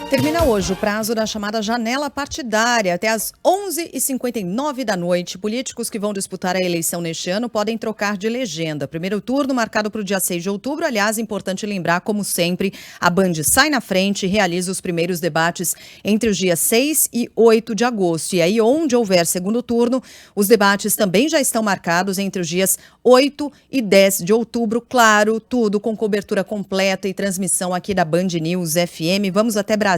Termina hoje o prazo da chamada janela partidária. Até às 11h59 da noite, políticos que vão disputar a eleição neste ano podem trocar de legenda. Primeiro turno marcado para o dia 6 de outubro. Aliás, importante lembrar, como sempre, a Band sai na frente e realiza os primeiros debates entre os dias 6 e 8 de agosto. E aí, onde houver segundo turno, os debates também já estão marcados entre os dias 8 e 10 de outubro. Claro, tudo com cobertura completa e transmissão aqui da Band News FM. Vamos até Brasília,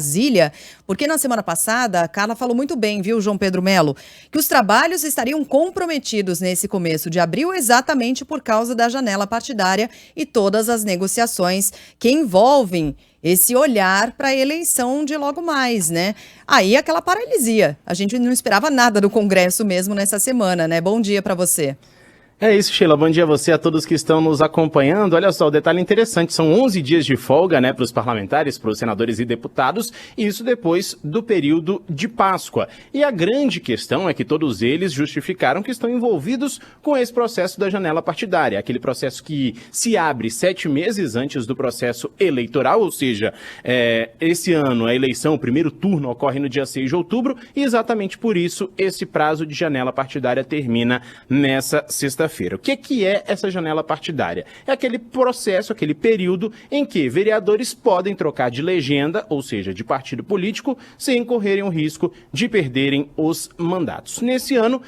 porque na semana passada a Carla falou muito bem, viu, João Pedro Melo, que os trabalhos estariam comprometidos nesse começo de abril exatamente por causa da janela partidária e todas as negociações que envolvem esse olhar para a eleição de logo mais, né? Aí aquela paralisia. A gente não esperava nada do Congresso mesmo nessa semana, né? Bom dia para você. É isso, Sheila. Bom dia a você, a todos que estão nos acompanhando. Olha só, o detalhe interessante, são 11 dias de folga, né, para os parlamentares, para os senadores e deputados, e isso depois do período de Páscoa. E a grande questão é que todos eles justificaram que estão envolvidos com esse processo da janela partidária, aquele processo que se abre 7 meses antes do processo eleitoral, ou seja, esse ano a eleição, o primeiro turno ocorre no dia 6 de outubro, e exatamente por isso esse prazo de janela partidária termina nessa sexta-feira. O que é essa janela partidária? É aquele processo, aquele período em que vereadores podem trocar de legenda, ou seja, de partido político, sem correrem o risco de perderem os mandatos. Nesse ano,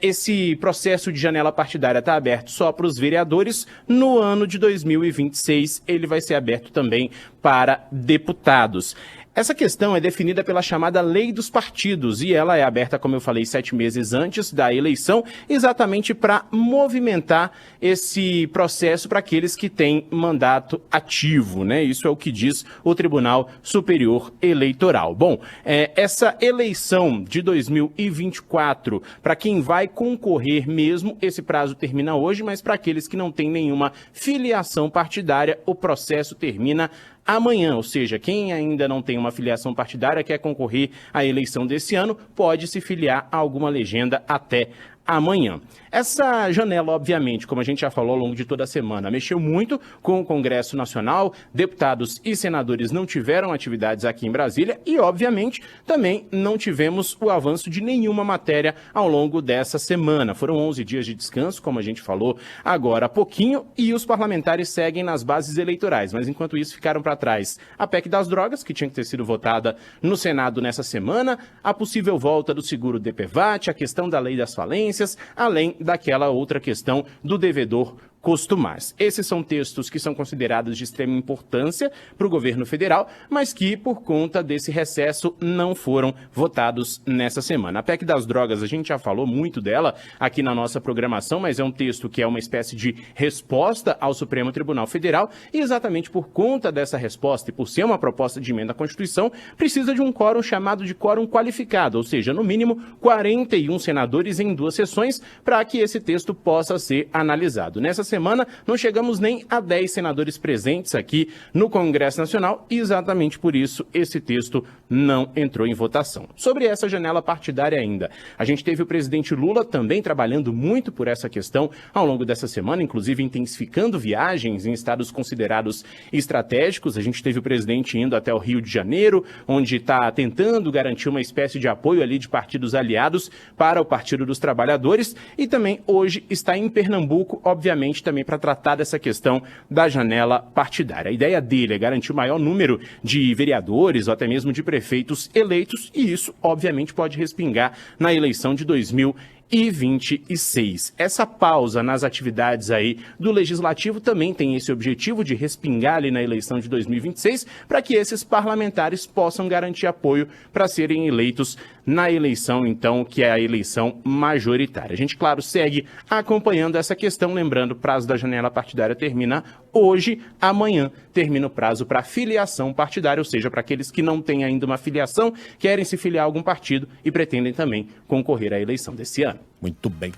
esse processo de janela partidária está aberto só para os vereadores. No ano de 2026, ele vai ser aberto também para deputados. Essa questão é definida pela chamada Lei dos Partidos e ela é aberta, como eu falei, 7 meses antes da eleição, exatamente para movimentar esse processo para aqueles que têm mandato ativo, né? Isso é o que diz o Tribunal Superior Eleitoral. Bom, essa eleição de 2024, para quem vai concorrer mesmo, esse prazo termina hoje, mas para aqueles que não têm nenhuma filiação partidária, o processo termina amanhã, ou seja, quem ainda não tem uma filiação partidária, quer concorrer à eleição desse ano, pode se filiar a alguma legenda até amanhã. Essa janela, obviamente, como a gente já falou ao longo de toda a semana, mexeu muito com o Congresso Nacional, deputados e senadores não tiveram atividades aqui em Brasília e, obviamente, também não tivemos o avanço de nenhuma matéria ao longo dessa semana. Foram 11 dias de descanso, como a gente falou agora há pouquinho, e os parlamentares seguem nas bases eleitorais, mas enquanto isso ficaram para trás a PEC das drogas, que tinha que ter sido votada no Senado nessa semana, a possível volta do seguro DPVAT, a questão da lei das falências, além daquela outra questão do devedor costumais. Esses são textos que são considerados de extrema importância para o governo federal, mas que, por conta desse recesso, não foram votados nessa semana. A PEC das drogas, a gente já falou muito dela aqui na nossa programação, mas é um texto que é uma espécie de resposta ao Supremo Tribunal Federal, e exatamente por conta dessa resposta e por ser uma proposta de emenda à Constituição, precisa de um quórum chamado de quórum qualificado, ou seja, no mínimo 41 senadores em 2 sessões, para que esse texto possa ser analisado. Nessa semana, não chegamos nem a 10 senadores presentes aqui no Congresso Nacional e exatamente por isso esse texto não entrou em votação. Sobre essa janela partidária ainda, a gente teve o presidente Lula também trabalhando muito por essa questão ao longo dessa semana, inclusive intensificando viagens em estados considerados estratégicos. A gente teve o presidente indo até o Rio de Janeiro, onde está tentando garantir uma espécie de apoio ali de partidos aliados para o Partido dos Trabalhadores, e também hoje está em Pernambuco, obviamente, também para tratar dessa questão da janela partidária. A ideia dele é garantir o maior número de vereadores ou até mesmo de prefeitos eleitos, e isso, obviamente, pode respingar na eleição de 2026. Essa pausa nas atividades aí do Legislativo também tem esse objetivo de respingar ali na eleição de 2026, para que esses parlamentares possam garantir apoio para serem eleitos na eleição, então, que é a eleição majoritária. A gente, claro, segue acompanhando essa questão, lembrando, o prazo da janela partidária termina hoje, amanhã termina o prazo para filiação partidária, ou seja, para aqueles que não têm ainda uma filiação, querem se filiar a algum partido e pretendem também concorrer à eleição desse ano. Muito bem.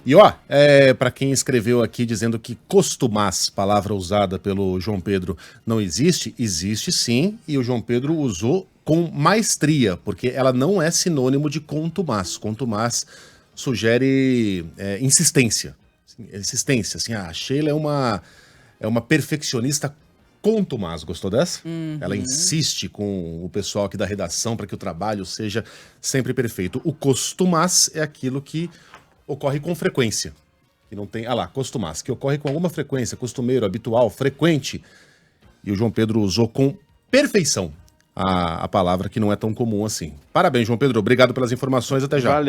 E para quem escreveu aqui dizendo que costumaz, palavra usada pelo João Pedro, não existe, existe sim, e o João Pedro usou com maestria, porque ela não é sinônimo de contumaz. Contumaz sugere insistência. Insistência, assim, a Sheila é uma perfeccionista contumaz. Gostou dessa? Ela insiste com o pessoal aqui da redação para que o trabalho seja sempre perfeito. O costumaz é aquilo que ocorre com frequência. Que não tem, costumaz, que ocorre com alguma frequência, costumeiro, habitual, frequente. E o João Pedro usou com perfeição a palavra que não é tão comum assim. Parabéns, João Pedro. Obrigado pelas informações. Até já. Valeu.